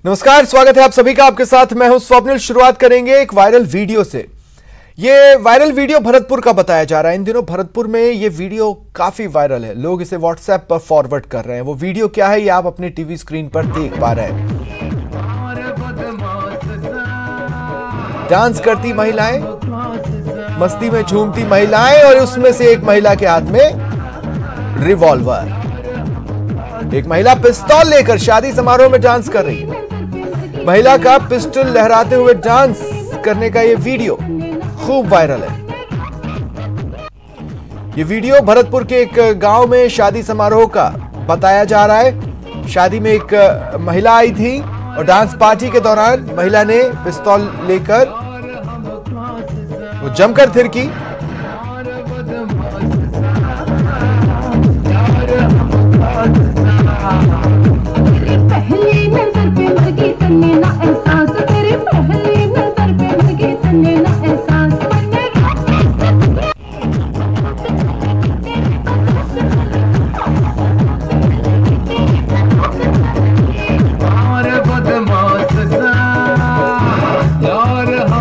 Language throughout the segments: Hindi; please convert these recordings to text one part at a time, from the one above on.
नमस्कार, स्वागत है आप सभी का। आपके साथ मैं हूं स्वप्निल। शुरुआत करेंगे एक वायरल वीडियो से। ये वायरल वीडियो भरतपुर का बताया जा रहा है। इन दिनों भरतपुर में ये वीडियो काफी वायरल है, लोग इसे व्हाट्सएप पर फॉरवर्ड कर रहे हैं। वो वीडियो क्या है ये आप अपने टीवी स्क्रीन पर देख पा रहे हैं। डांस करती महिलाएं, मस्ती में झूमती महिलाएं और उसमें से एक महिला के हाथ में रिवॉल्वर। एक महिला पिस्तौल लेकर शादी समारोह में डांस कर रही है। महिला का पिस्टल लहराते हुए डांस करने का ये वीडियो खूब वायरल है। ये वीडियो भरतपुर के एक गांव में शादी समारोह का बताया जा रहा है। शादी में एक महिला आई थी और डांस पार्टी के दौरान महिला ने पिस्तौल लेकर वो जमकर थिरकी।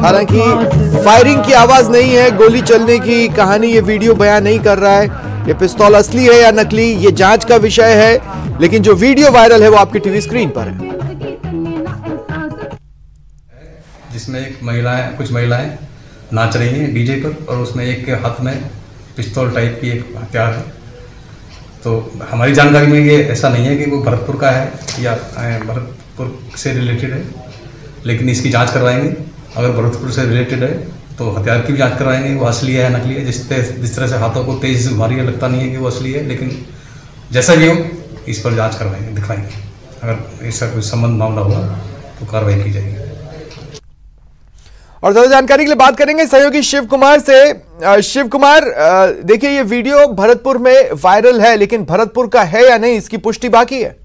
हालांकि फायरिंग की आवाज नहीं है, गोली चलने की कहानी ये वीडियो बयान नहीं कर रहा है। ये पिस्तौल असली है या नकली ये जांच का विषय है, लेकिन जो वीडियो वायरल है वो आपकी टीवी स्क्रीन पर है। जिसमें कुछ महिलाएं नाच रही हैं डीजे पर और उसमें एक के हाथ में पिस्तौल टाइप की एक हथियार है। तो हमारी जानकारी में ये ऐसा नहीं है कि वो भरतपुर का है या भरतपुर से रिलेटेड है, लेकिन इसकी जांच करवाएंगे। अगर भरतपुर से रिलेटेड है तो हथियार की भी जांच करवाएंगे, वो असली है या नकली है। जिस तरह से हाथों को तेज से घुमा रही है, लगता नहीं है कि वो असली है, लेकिन जैसा भी हो इस पर जांच करवाएंगे, दिखाएंगे। अगर ऐसा कोई संबंध मामला हुआ तो कार्रवाई की जाएगी। और ज्यादा जानकारी के लिए बात करेंगे सहयोगी शिव कुमार से। शिव कुमार, देखिए ये वीडियो भरतपुर में वायरल है, लेकिन भरतपुर का है या नहीं इसकी पुष्टि बाकी है।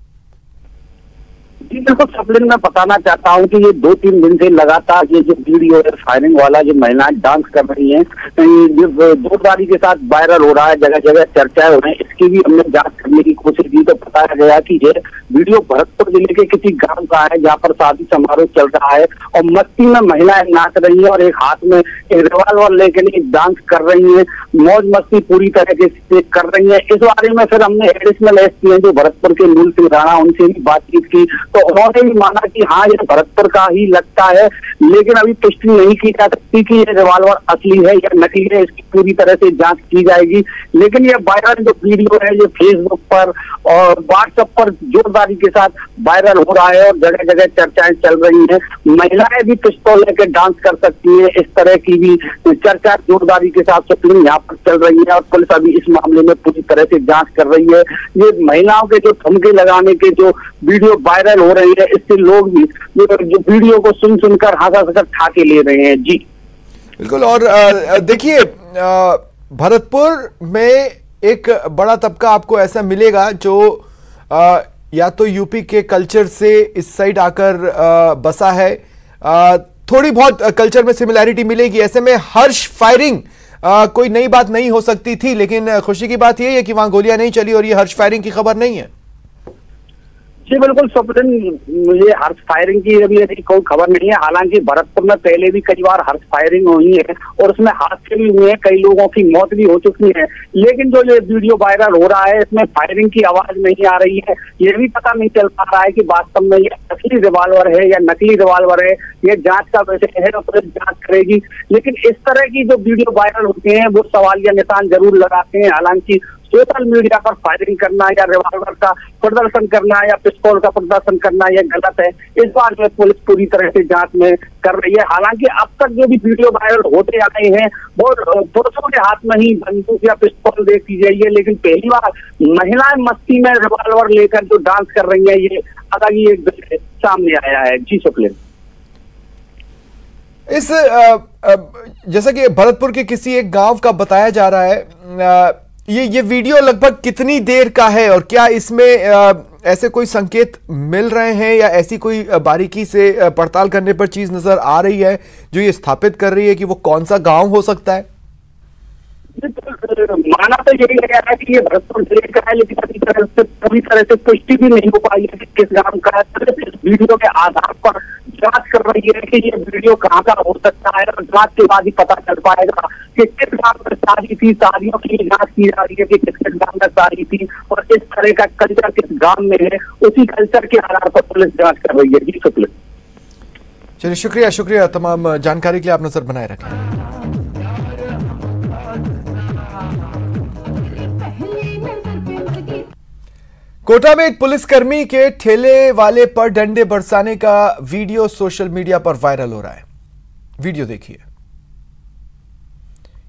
जी बिल्कुल स्वप्निल, मैं बताना चाहता हूँ कि ये 2-3 दिन से लगातार ये जो वीडियो है फायरिंग वाला, जो महिलाएं डांस कर रही हैं, जोरदारी के साथ वायरल हो रहा है, जगह जगह चर्चाएं हो रही हैं। इसकी भी हमने जांच करने की कोशिश की तो बताया गया कि ये वीडियो भरतपुर जिले के किसी गांव का है जहाँ पर शादी समारोह चल रहा है और मस्ती में महिलाएं नाच रही है और एक हाथ में एक रिवॉल्वर लेकर डांस कर रही है, मौज मस्ती पूरी तरीके से कर रही है। इस बारे में फिर हमने एडिशनल एसपी हैं जो भरतपुर के मूल सिंह राणा, उनसे भी बातचीत की तो उन्होंने भी माना कि हाँ ये भरतपुर का ही लगता है, लेकिन अभी पुष्टि नहीं की जा सकती कि ये रिवॉल्वर असली है या नकली है। इसकी पूरी तरह से जांच की जाएगी। लेकिन ये वायरल जो वीडियो है ये फेसबुक पर और व्हाट्सएप पर जोरदारी के साथ वायरल हो रहा है और जगह जगह चर्चाएं चल रही हैं। महिलाएं भी पिस्तौल लेकर डांस कर सकती है, इस तरह की भी चर्चा जोरदारी के साथ स्वप्निल यहाँ पर चल रही है और पुलिस अभी इस मामले में पूरी तरह से जांच कर रही है। ये महिलाओं के जो ठुमके लगाने के जो वीडियो वायरल हो रही है, इससे लोग भी जो वीडियो को सुनकर हंस ठाके ले रहे हैं। जी बिल्कुल। और देखिए भरतपुर में एक बड़ा तबका आपको ऐसा मिलेगा जो या तो यूपी के कल्चर से इस साइड आकर बसा है, थोड़ी बहुत कल्चर में सिमिलैरिटी मिलेगी। ऐसे में हर्ष फायरिंग कोई नई बात नहीं हो सकती थी, लेकिन खुशी की बात यह है कि वहां गोलियां नहीं चली और ये हर्ष फायरिंग की खबर नहीं है। जी बिल्कुल स्वप्निल, ये हर्ष फायरिंग की अभी कोई खबर नहीं है। हालांकि भरतपुर में पहले भी कई बार हर्ष फायरिंग हुई है और उसमें हादसे भी हुए हैं, कई लोगों की मौत भी हो चुकी है। लेकिन जो ये वीडियो वायरल हो रहा है इसमें फायरिंग की आवाज नहीं आ रही है। ये भी पता नहीं चल पा रहा है कि वास्तव में ये असली रिवॉल्वर है या नकली रिवॉल्वर है। ये जांच का विषय है और पुलिस जांच करेगी। लेकिन इस तरह की जो वीडियो वायरल होते हैं वो सवालिया निशान जरूर लगाते हैं। हालांकि सोशल मीडिया पर फायरिंग करना या रिवॉल्वर का प्रदर्शन करना या पिस्तौल का प्रदर्शन करना यह गलत है। इस बार में पुलिस पूरी तरह से जांच में कर रही है। हालांकि अब तक जो भी वीडियो वायरल होते आ रहे हैं वो पुरुषों के हाथ में ही बंदूक या पिस्तौल देखी जाइए, है, लेकिन पहली बार महिलाएं मस्ती में रिवॉल्वर लेकर जो डांस कर रही है ये अलग ही एक सामने आया है। जी शुक्रिया। इस जैसा कि भरतपुर के किसी एक गांव का बताया जा रहा है, ये वीडियो लगभग कितनी देर का है और क्या इसमें ऐसे कोई संकेत मिल रहे हैं या ऐसी कोई बारीकी से पड़ताल करने पर चीज नजर आ रही है जो ये स्थापित कर रही है कि वो कौन सा गांव हो सकता है? माना तो यही गया है कि ये भरतपुर जिले का है, लेकिन अभी पूरी तरह से पुष्टि भी नहीं हो पाई है कि किस गांव का है। इस वीडियो के आधार पर जांच कर रही है कि ये वीडियो कहाँ का हो सकता है, और जांच के बाद ही पता चल पाएगा कि किस गांव में शादी थी। शादियों की जांच की जा रही है कि किस गांव में शादी थी और इस तरह का कल्चर किस गांव में है, उसी कल्चर के आधार पर पुलिस जांच कर रही है। जी शुक्रिया। चलिए शुक्रिया तमाम जानकारी के लिए। आप नजर बनाए रखें। कोटा में एक पुलिसकर्मी के ठेले वाले पर डंडे बरसाने का वीडियो सोशल मीडिया पर वायरल हो रहा है। वीडियो देखिए।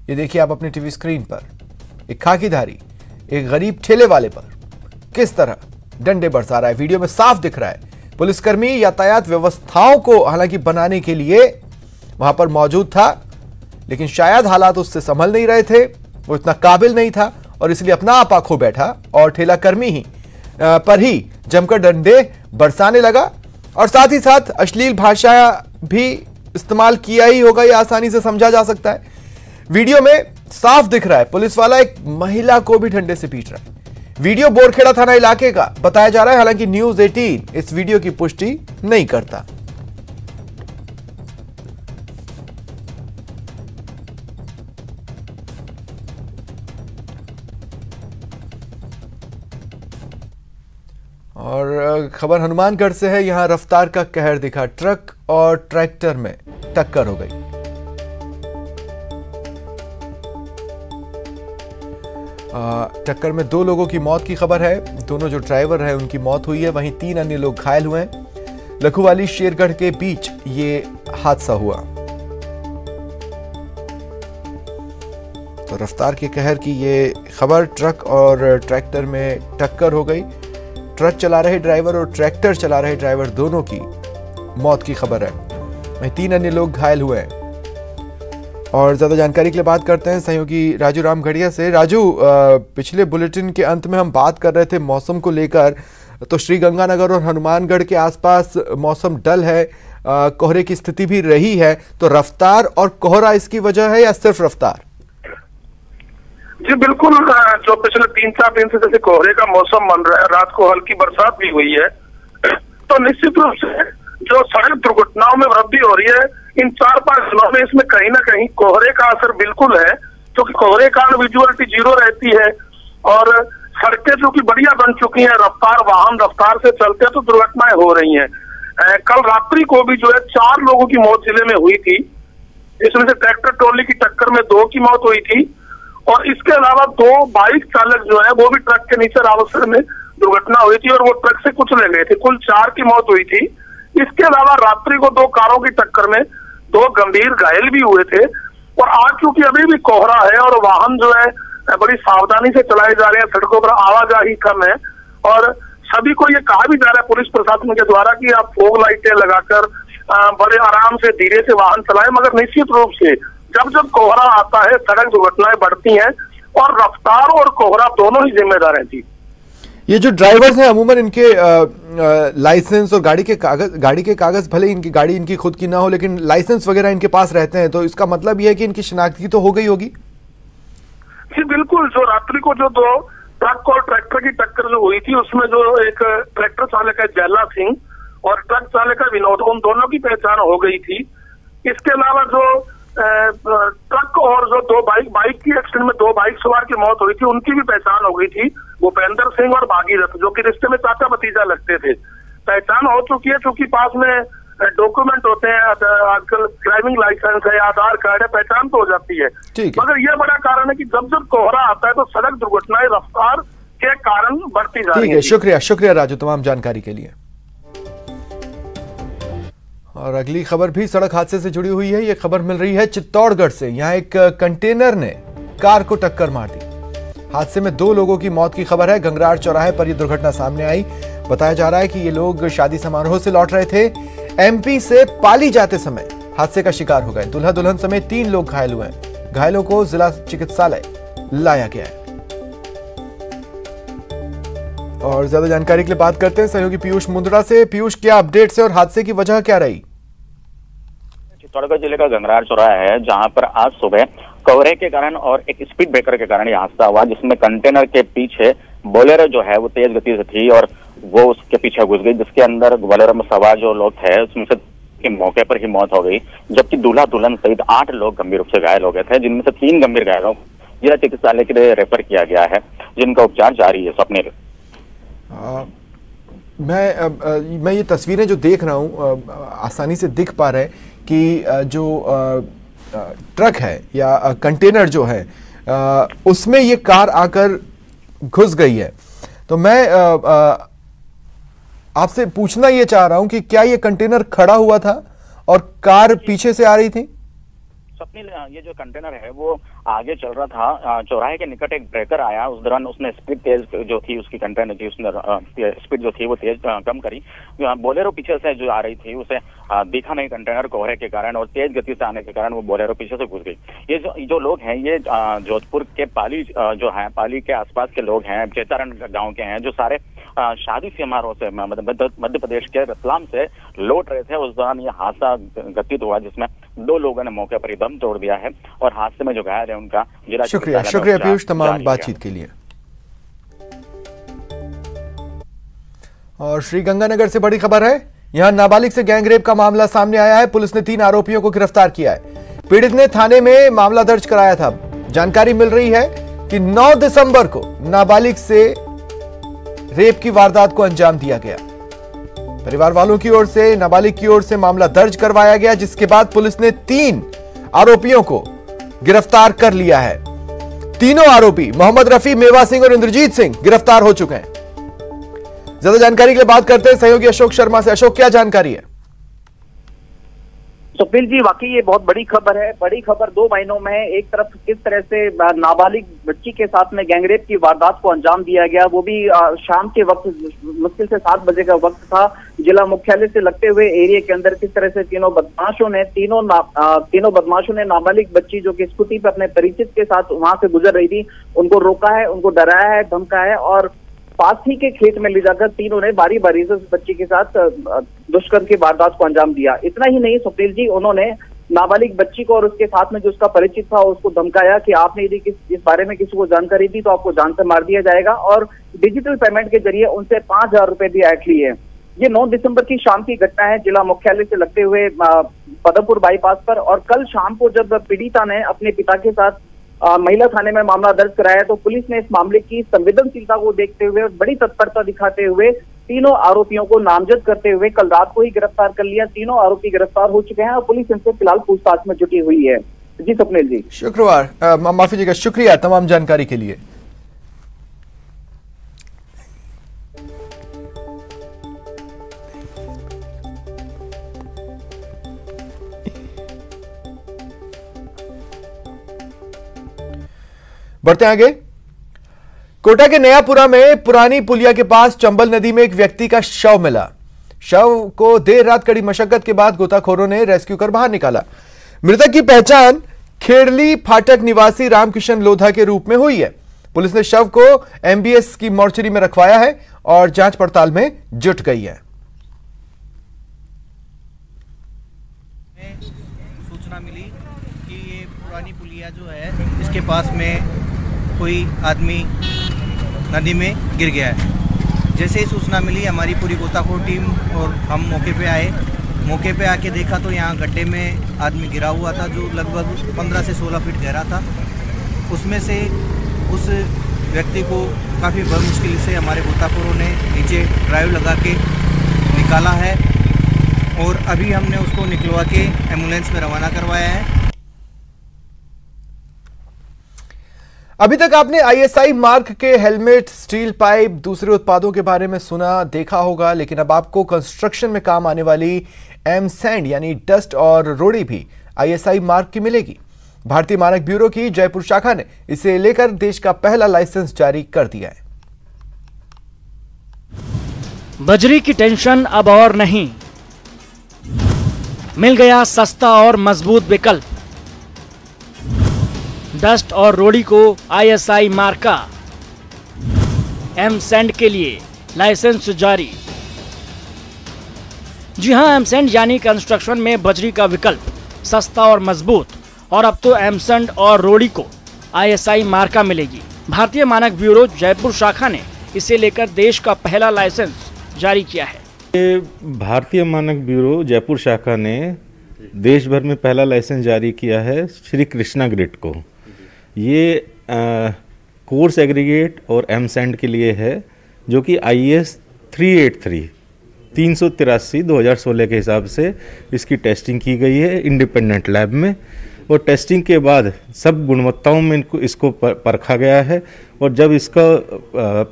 ये देखिए आप अपनी टीवी स्क्रीन पर, एक खाकीधारी एक गरीब ठेले वाले पर किस तरह डंडे बरसा रहा है। वीडियो में साफ दिख रहा है पुलिसकर्मी यातायात व्यवस्थाओं को हालांकि बनाने के लिए वहां पर मौजूद था, लेकिन शायद हालात उससे संभल नहीं रहे थे, वो इतना काबिल नहीं था और इसलिए अपना आपा खो बैठा और ठेला कर्मी ही पर ही जमकर डंडे बरसाने लगा और साथ ही साथ अश्लील भाषा भी इस्तेमाल किया ही होगा। यह आसानी से समझा जा सकता है। वीडियो में साफ दिख रहा है पुलिस वाला एक महिला को भी डंडे से पीट रहा है। वीडियो बोरखेड़ा थाना इलाके का बताया जा रहा है, हालांकि न्यूज 18 इस वीडियो की पुष्टि नहीं करता। और खबर हनुमानगढ़ से है। यहां रफ्तार का कहर दिखा, ट्रक और ट्रैक्टर में टक्कर हो गई। टक्कर में 2 लोगों की मौत की खबर है। दोनों जो ड्राइवर है उनकी मौत हुई है, वहीं 3 अन्य लोग घायल हुए हैं। लखुवाली शेरगढ़ के बीच ये हादसा हुआ। तो रफ्तार के कहर की ये खबर, ट्रक और ट्रैक्टर में टक्कर हो गई। ट्रक चला रहे ड्राइवर और ट्रैक्टर चला रहे ड्राइवर दोनों की मौत की खबर है, वहीं 3 अन्य लोग घायल हुए हैं। और ज्यादा जानकारी के लिए बात करते हैं सहयोगी राजू रामगढ़िया से। राजू, पिछले बुलेटिन के अंत में हम बात कर रहे थे मौसम को लेकर, तो श्रीगंगानगर और हनुमानगढ़ के आसपास मौसम डल है, कोहरे की स्थिति भी रही है, तो रफ्तार और कोहरा इसकी वजह है या सिर्फ रफ्तार? जी बिल्कुल, जो पिछले 3-4 दिन से जैसे कोहरे का मौसम बन रहा है, रात को हल्की बरसात भी हुई है, तो निश्चित रूप से जो सड़क दुर्घटनाओं में वृद्धि हो रही है इन 4-5 दिनों में, इसमें कहीं ना कहीं कोहरे का असर बिल्कुल है, क्योंकि कोहरे का विजुअलिटी 0 रहती है और सड़कें जो कि बढ़िया बन चुकी हैं, वाहन रफ्तार से चलते हैं तो दुर्घटनाएं हो रही हैं। कल रात्रि को भी जो है 4 लोगों की मौत जिले में हुई थी, इसमें से ट्रैक्टर ट्रॉली की टक्कर में 2 की मौत हुई थी और इसके अलावा 2 बाइक चालक जो है वो भी ट्रक के नीचे अवसर में दुर्घटना हुई थी और वो ट्रक से कुचले गए थे। कुल 4 की मौत हुई थी। इसके अलावा रात्रि को 2 कारों की टक्कर में 2 गंभीर घायल भी हुए थे। और आज चूंकि अभी भी कोहरा है और वाहन जो है बड़ी सावधानी से चलाए जा रहे हैं, सड़कों पर आवाजाही कम है और सभी को ये कहा भी जा रहा है पुलिस प्रशासन के द्वारा कि आप फोग लाइटें लगाकर बड़े आराम से धीरे से वाहन चलाएं, मगर निश्चित रूप से जब जब कोहरा आता है सड़क दुर्घटनाएं बढ़ती हैं और रफ्तार और कोहरा दोनों ही जिम्मेदार हैं। जी, ये जो ड्राइवर्स हैं अमूमन इनके लाइसेंस और गाड़ी के कागज भले इनकी गाड़ी इनकी खुद की ना हो, लेकिन लाइसेंस वगैरह इनके पास रहते हैं, तो इसका मतलब यह है कि इनकी शिनाख्ती तो हो गई होगी। जी बिल्कुल, जो रात्रि को जो 2 ट्रक और ट्रैक्टर की टक्कर जो हुई थी उसमें जो एक ट्रैक्टर चालक है जैला सिंह और ट्रक चालक है विनोद, उन दोनों की पहचान हो गई थी। इसके अलावा जो ट्रक और जो 2 बाइक की एक्सीडेंट में 2 बाइक सवार की मौत हुई थी उनकी भी पहचान हो गई थी, भूपेंद्र सिंह और भागीरथ, जो कि रिश्ते में चाचा भतीजा लगते थे। पहचान हो चुकी है, चूंकि पास में डॉक्यूमेंट होते हैं, आजकल ड्राइविंग लाइसेंस है, आधार कार्ड है, पहचान तो हो जाती है। मगर यह बड़ा कारण है कि जब जब कोहरा आता है तो सड़क दुर्घटनाएं रफ्तार के कारण बढ़ती जा रही है। शुक्रिया राजू तमाम जानकारी के लिए। और अगली खबर भी सड़क हादसे से जुड़ी हुई है। यह खबर मिल रही है चित्तौड़गढ़ से। यहां एक कंटेनर ने कार को टक्कर मार दी। हादसे में 2 लोगों की मौत की खबर है। गंगरार चौराहे पर यह दुर्घटना सामने आई। बताया जा रहा है कि ये लोग शादी समारोह से लौट रहे थे। एमपी से पाली जाते समय हादसे का शिकार हो गए। दूल्हा दुल्हन समेत 3 लोग घायल हुए हैं। घायलों को जिला चिकित्सालय लाया गया है। और ज्यादा जानकारी के लिए बात करते हैं सहयोगी पीयूष मुंदड़ा से। पीयूष, क्या अपडेट्स है और हादसे की वजह क्या रही? चित्तौड़गढ़ जिले का गंगरार चौराहा है, जहां पर आज सुबह कोहरे के कारण और एक स्पीड ब्रेकर के कारण यह हादसा हुआ, जिसमें कंटेनर के पीछे बोलेरो जो है वो तेज गति से थी और वो उसके पीछे घुस गई, जिसके अंदर बोलेरो में सवार जो लोग थे उसमें से के मौके पर ही मौत हो गई, जबकि दूल्हा दुल्हन सहित 8 लोग गंभीर रूप से घायल हो गए थे, जिनमें से 3 गंभीर घायलों को जिला चिकित्सालय के लिए रेफर किया गया है, जिनका उपचार जारी है। स्वप्निल, मैं ये तस्वीरें जो देख रहा हूँ आसानी से दिख पा रहे कि जो ट्रक है या कंटेनर जो है उसमें ये कार आकर घुस गई है। तो मैं आपसे पूछना ये चाह रहा हूं कि क्या ये कंटेनर खड़ा हुआ था और कार पीछे से आ रही थी? स्वप्निल, ये जो कंटेनर है वो आगे चल रहा था, चौराहे के निकट एक ब्रेकर आया, उस दौरान उसने स्पीड तेज जो थी उसकी कंटेनर की उसने स्पीड जो थी वो तेज कम करी। बोलेरो पीछे से जो आ रही थी उसे दिखा नहीं कंटेनर कोहरे के कारण, और तेज गति से आने के कारण वो बोलेरो पीछे से घुस गई। ये जो लोग हैं ये जोधपुर के पाली जो है, पाली के आसपास के लोग हैं, चेतारण गाँव के हैं, जो सारे शादी समारोह से मध्य प्रदेश के रतलाम से लौट रहे थे। उस दौरान ये हादसा घटित हुआ, जिसमें 2 लोगों ने मौके पर ही दम तोड़ दिया है और हादसे में जो घायल है उनका जिला शुक्रिया पीयूष तमाम बातचीत के लिए। और श्रीगंगानगर से बड़ी खबर है, यहां नाबालिग से गैंगरेप का मामला सामने आया है। पुलिस ने 3 आरोपियों को गिरफ्तार किया है। पीड़ित ने थाने में मामला दर्ज कराया था। जानकारी मिल रही है कि 9 दिसंबर को नाबालिग से रेप की वारदात को अंजाम दिया गया। परिवार वालों की ओर से, नाबालिग की ओर से मामला दर्ज करवाया गया, जिसके बाद पुलिस ने 3 आरोपियों को गिरफ्तार कर लिया है। तीनों आरोपी मोहम्मद रफी, मेवा सिंह और इंद्रजीत सिंह गिरफ्तार हो चुके हैं। ज्यादा जानकारी के लिए बात करते हैं सहयोगी अशोक शर्मा से। अशोक, क्या जानकारी है? स्वप्निल जी, वाकई ये बहुत बड़ी खबर है। बड़ी खबर 2 महीनों में है। एक तरफ किस तरह से नाबालिग बच्ची के साथ में गैंगरेप की वारदात को अंजाम दिया गया, वो भी शाम के वक्त, मुश्किल से 7 बजे का वक्त था। जिला मुख्यालय से लगते हुए एरिया के अंदर किस तरह से तीनों बदमाशों ने नाबालिग बच्ची जो कि स्कूटी पर अपने परिचित के साथ वहां से गुजर रही थी, उनको रोका है, उनको डराया है, धमकाया है और पास ही के खेत में ले जाकर तीनों ने बारी बारी से उस बच्ची के साथ दुष्कर्म की वारदात को अंजाम दिया। इतना ही नहीं स्वप्निल जी, उन्होंने नाबालिग बच्ची को और उसके साथ में जो उसका परिचित था उसको धमकाया कि आपने यदि इस बारे में किसी को जानकारी दी तो आपको जान से मार दिया जाएगा, और डिजिटल पेमेंट के जरिए उनसे 5000 रुपए भी ऐंठ लिए। ये 9 दिसंबर की शाम की घटना है, जिला मुख्यालय से लगते हुए पदमपुर बाईपास पर। और कल शाम को जब पीड़िता ने अपने पिता के साथ महिला थाने में मामला दर्ज कराया तो पुलिस ने इस मामले की संवेदनशीलता को देखते हुए और बड़ी तत्परता दिखाते हुए तीनों आरोपियों को नामजद करते हुए कल रात को ही गिरफ्तार कर लिया। तीनों आरोपी गिरफ्तार हो चुके हैं और पुलिस इनसे फिलहाल पूछताछ में जुटी हुई है। जी स्वप्निल जी, माफी जी का शुक्रिया तमाम जानकारी के लिए। बढ़ते आगे, कोटा के नयापुरा में पुरानी पुलिया के पास चंबल नदी में एक व्यक्ति का शव मिला। शव को देर रात कड़ी मशक्कत के बाद गोताखोरों ने रेस्क्यू कर बाहर निकाला। मृतक की पहचान खेड़ली फाटक निवासी रामकिशन लोधा के रूप में हुई है। पुलिस ने शव को एमबीएस की मोर्चरी में रखवाया है और जांच पड़ताल में जुट गई है। सूचना मिली कि ये पुरानी पुलिया जो है इसके पास में कोई आदमी नदी में गिर गया है। जैसे ही सूचना मिली हमारी पूरी गोताखोर टीम और हम मौके पे आए। मौके पे आके देखा तो यहाँ गड्ढे में आदमी गिरा हुआ था जो लगभग 15 से 16 फीट गहरा था। उसमें से उस व्यक्ति को काफ़ी बड़ी मुश्किल से हमारे गोताखोरों ने नीचे ड्राइव लगा के निकाला है और अभी हमने उसको निकलवा के एम्बुलेंस में रवाना करवाया है। अभी तक आपने आईएसआई मार्क के हेलमेट, स्टील पाइप, दूसरे उत्पादों के बारे में सुना, देखा होगा, लेकिन अब आपको कंस्ट्रक्शन में काम आने वाली एम सैंड यानी डस्ट और रोड़ी भी आईएसआई मार्क की मिलेगी। भारतीय मानक ब्यूरो की जयपुर शाखा ने इसे लेकर देश का पहला लाइसेंस जारी कर दिया है। बजरी की टेंशन अब और नहीं, मिल गया सस्ता और मजबूत विकल्प। डस्ट और रोड़ी को आईएसआई मार्क का, एम सैंड के लिए लाइसेंस जारी। जी हां, एम सैंड यानी कंस्ट्रक्शन में बजरी का विकल्प, सस्ता और मजबूत। और अब तो एमसैंड और रोड़ी को ISI मार्का मिलेगी। भारतीय मानक ब्यूरो जयपुर शाखा ने इसे लेकर देश का पहला लाइसेंस जारी किया है। भारतीय मानक ब्यूरो जयपुर शाखा ने देश भर में पहला लाइसेंस जारी किया है श्री कृष्णा ग्रिड को। ये कोर्स एग्रीगेट और एमसैंड के लिए है, जो कि IS 383 2016 के हिसाब से इसकी टेस्टिंग की गई है इंडिपेंडेंट लैब में, और टेस्टिंग के बाद सब गुणवत्ताओं में इसको परखा गया है, और जब इसका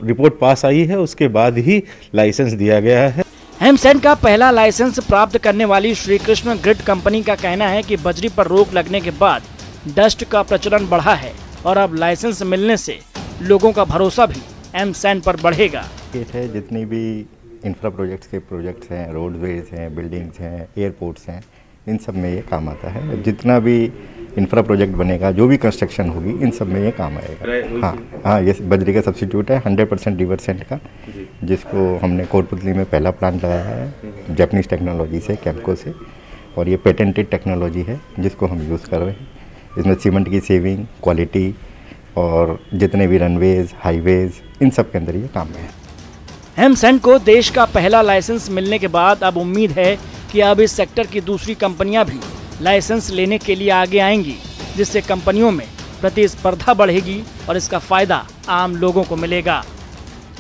रिपोर्ट पास आई है उसके बाद ही लाइसेंस दिया गया है। एमसैंड का पहला लाइसेंस प्राप्त करने वाली श्री कृष्ण ग्रिड कंपनी का कहना है कि बजरी पर रोक लगने के बाद डस्ट का प्रचलन बढ़ा है और अब लाइसेंस मिलने से लोगों का भरोसा भी एमसैंड पर बढ़ेगा। है जितनी भी इंफ्रा प्रोजेक्ट्स हैं, रोडवेज हैं, बिल्डिंग्स हैं, एयरपोर्ट्स हैं, इन सब में ये काम आता है। जितना भी इंफ्रा प्रोजेक्ट बनेगा, जो भी कंस्ट्रक्शन होगी, इन सब में ये काम आएगा। हाँ, ये बजरी का सब्स्टिट्यूट है 100% रिवर्सेंट का, जिसको हमने कोटपुतली में पहला प्लांट लगाया है जापानीज टेक्नोलॉजी से, कैम्पको से, और ये पेटेंटेड टेक्नोलॉजी है जिसको हम यूज़ कर रहे हैं। इसमें सीमेंट की सेविंग, क्वालिटी और जितने भी रनवेज, हाईवेज, इन सब के अंदर ये काम है। एमसैंड को देश का पहला लाइसेंस मिलने के बाद अब उम्मीद है कि अब इस सेक्टर की दूसरी कंपनियां भी लाइसेंस लेने के लिए आगे आएंगी, जिससे कंपनियों में प्रतिस्पर्धा बढ़ेगी और इसका फायदा आम लोगों को मिलेगा।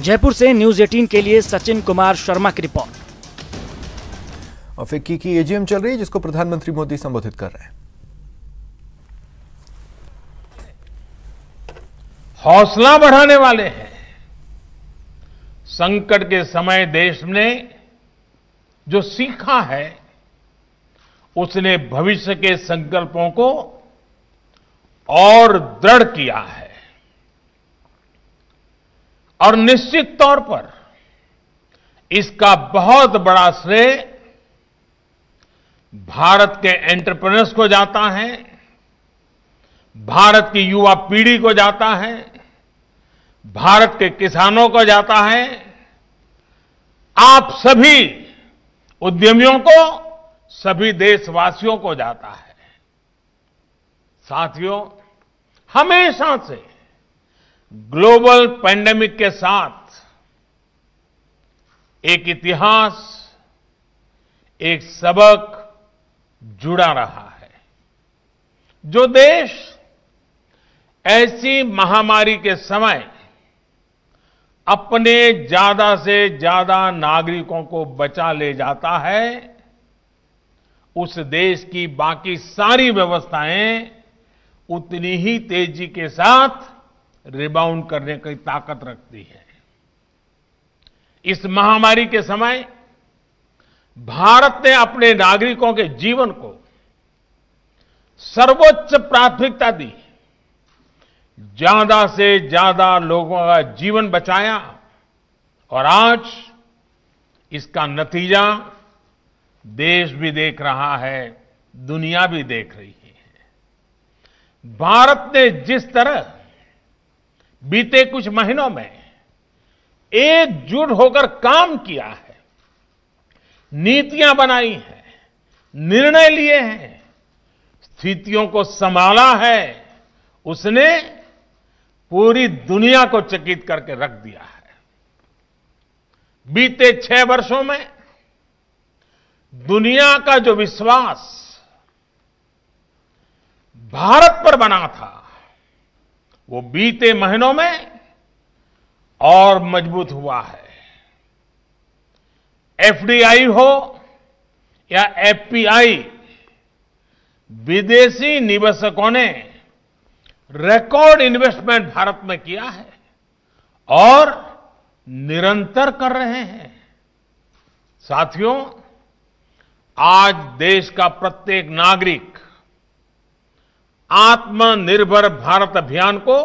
जयपुर से न्यूज़ 18 के लिए सचिन कुमार शर्मा की रिपोर्ट। और फिक्की की AGM चल रही है, जिसको प्रधानमंत्री मोदी संबोधित कर रहे हैं। हौसला बढ़ाने वाले हैं। संकट के समय देश ने जो सीखा है, उसने भविष्य के संकल्पों को और दृढ़ किया है, और निश्चित तौर पर इसका बहुत बड़ा श्रेय भारत के एंटरप्रेन्योर्स को जाता है, भारत की युवा पीढ़ी को जाता है, भारत के किसानों को जाता है, आप सभी उद्यमियों को, सभी देशवासियों को जाता है। साथियों, हमेशा से ग्लोबल पैंडेमिक के साथ एक इतिहास, एक सबक जुड़ा रहा है। जो देश ऐसी महामारी के समय अपने ज्यादा से ज्यादा नागरिकों को बचा ले जाता है, उस देश की बाकी सारी व्यवस्थाएं उतनी ही तेजी के साथ रिबाउंड करने की ताकत रखती है। इस महामारी के समय भारत ने अपने नागरिकों के जीवन को सर्वोच्च प्राथमिकता दी, ज्यादा से ज्यादा लोगों का जीवन बचाया, और आज इसका नतीजा देश भी देख रहा है, दुनिया भी देख रही है। भारत ने जिस तरह बीते कुछ महीनों में एकजुट होकर काम किया है, नीतियां बनाई हैं, निर्णय लिए हैं, स्थितियों को संभाला है, उसने पूरी दुनिया को चकित करके रख दिया है। बीते 6 वर्षों में दुनिया का जो विश्वास भारत पर बना था, वो बीते महीनों में और मजबूत हुआ है। FDI हो या FPI, विदेशी निवेशकों ने रिकॉर्ड इन्वेस्टमेंट भारत में किया है और निरंतर कर रहे हैं। साथियों, आज देश का प्रत्येक नागरिक आत्मनिर्भर भारत अभियान को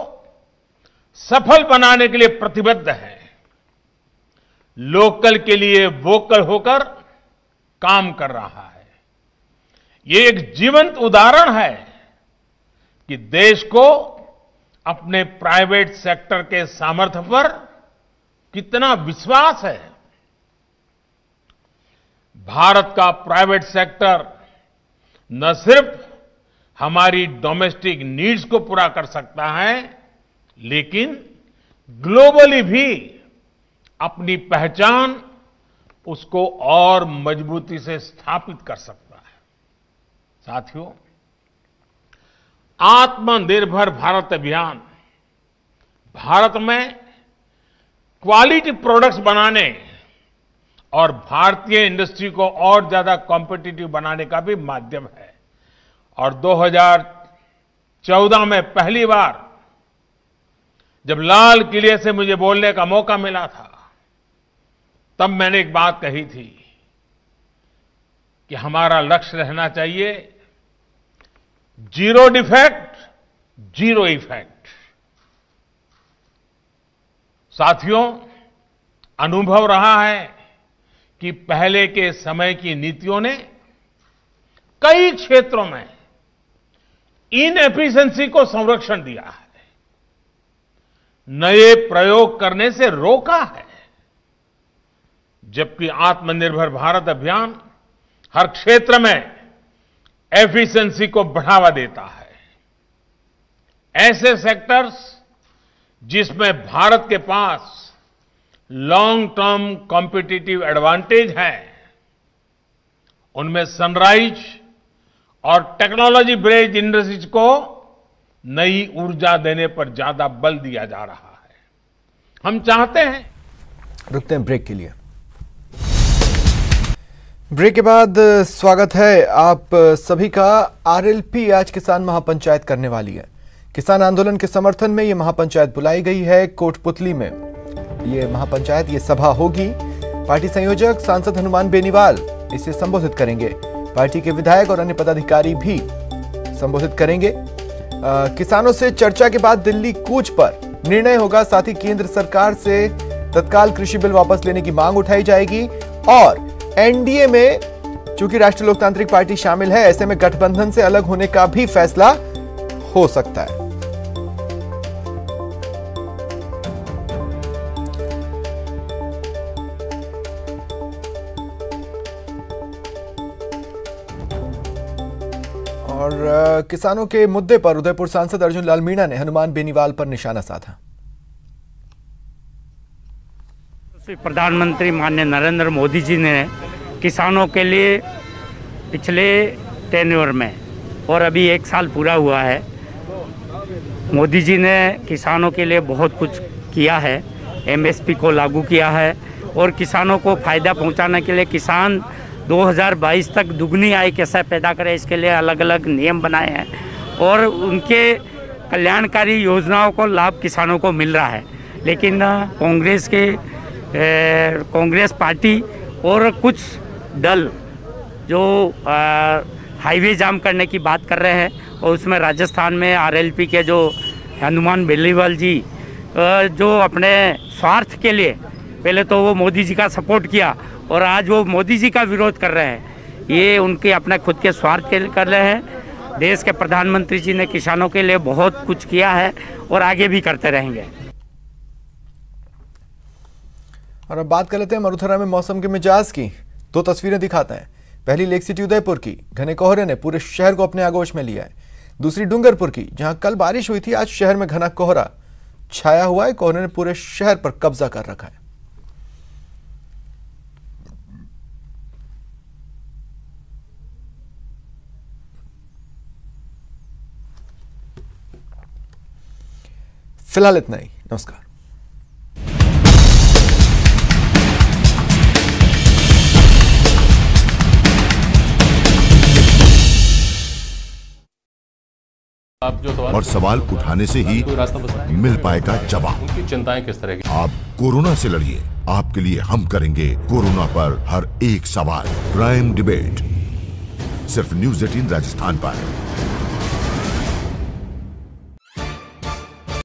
सफल बनाने के लिए प्रतिबद्ध है। लोकल के लिए वोकल होकर काम कर रहा है। ये एक जीवंत उदाहरण है कि देश को अपने प्राइवेट सेक्टर के सामर्थ्य पर कितना विश्वास है। भारत का प्राइवेट सेक्टर न सिर्फ हमारी डोमेस्टिक नीड्स को पूरा कर सकता है, लेकिन ग्लोबली भी अपनी पहचान उसको और मजबूती से स्थापित कर सकता है। साथियों, आत्मनिर्भर भारत अभियान भारत में क्वालिटी प्रोडक्ट्स बनाने और भारतीय इंडस्ट्री को और ज्यादा कॉम्पिटिटिव बनाने का भी माध्यम है। और 2014 में पहली बार जब लाल किले से मुझे बोलने का मौका मिला था, तब मैंने एक बात कही थी कि हमारा लक्ष्य रहना चाहिए जीरो डिफेक्ट, जीरो इफेक्ट। साथियों, अनुभव रहा है कि पहले के समय की नीतियों ने कई क्षेत्रों में इनएफिशिएंसी को संरक्षण दिया है, नए प्रयोग करने से रोका है, जबकि आत्मनिर्भर भारत अभियान हर क्षेत्र में एफिशिएंसी को बढ़ावा देता है। ऐसे सेक्टर्स जिसमें भारत के पास लॉन्ग टर्म कॉम्पिटिटिव एडवांटेज है, उनमें सनराइज और टेक्नोलॉजी बेस्ड इंडस्ट्रीज को नई ऊर्जा देने पर ज्यादा बल दिया जा रहा है। हम चाहते हैं। रुकते हैं ब्रेक के लिए। ब्रेक के बाद स्वागत है आप सभी का। आरएलपी आज किसान महापंचायत करने वाली है। किसान आंदोलन के समर्थन में यह महापंचायत बुलाई गई है। कोटपुतली में ये महापंचायत, ये सभा होगी। पार्टी संयोजक सांसद हनुमान बेनीवाल इसे संबोधित करेंगे। पार्टी के विधायक और अन्य पदाधिकारी भी संबोधित करेंगे। किसानों से चर्चा के बाद दिल्ली कूच पर निर्णय होगा। साथ ही केंद्र सरकार से तत्काल कृषि बिल वापस लेने की मांग उठाई जाएगी। और एनडीए में चूंकि राष्ट्रीय लोकतांत्रिक पार्टी शामिल है, ऐसे में गठबंधन से अलग होने का भी फैसला हो सकता है। और किसानों के मुद्दे पर उदयपुर सांसद अर्जुन लाल मीणा ने हनुमान बेनीवाल पर निशाना साधा। प्रधानमंत्री माननीय नरेंद्र मोदी जी ने किसानों के लिए पिछले टेन्योर में और अभी 1 साल पूरा हुआ है, मोदी जी ने किसानों के लिए बहुत कुछ किया है। एमएसपी को लागू किया है और किसानों को फ़ायदा पहुंचाने के लिए किसान 2022 तक दुगनी आय कैसे पैदा करें, इसके लिए अलग अलग नियम बनाए हैं और उनके कल्याणकारी योजनाओं को लाभ किसानों को मिल रहा है। लेकिन कांग्रेस पार्टी और कुछ दल जो हाईवे जाम करने की बात कर रहे हैं, और उसमें राजस्थान में आरएलपी के जो हनुमान बेनीवाल जी जो अपने स्वार्थ के लिए पहले तो वो मोदी जी का सपोर्ट किया और आज वो मोदी जी का विरोध कर रहे हैं। ये उनके अपने खुद के स्वार्थ के लिए कर रहे हैं। देश के प्रधानमंत्री जी ने किसानों के लिए बहुत कुछ किया है और आगे भी करते रहेंगे। और अब बात कर लेते हैं मरुथरा में मौसम के मिजाज की। 2 तस्वीरें दिखाते हैं। पहली लेक सिटी उदयपुर की, घने कोहरे ने पूरे शहर को अपने आगोश में लिया है। दूसरी डूंगरपुर की, जहां कल बारिश हुई थी, आज शहर में घना कोहरा छाया हुआ है। कोहरे ने पूरे शहर पर कब्जा कर रखा है। फिलहाल इतना ही। नमस्कार। और सवाल उठाने से ही मिल पाएगा जवाब। उनकी चिंताएं किस तरह की? आप कोरोना से लड़िए, आपके लिए हम करेंगे कोरोना पर हर एक सवाल। प्राइम डिबेट सिर्फ न्यूज़ 18 राजस्थान पर।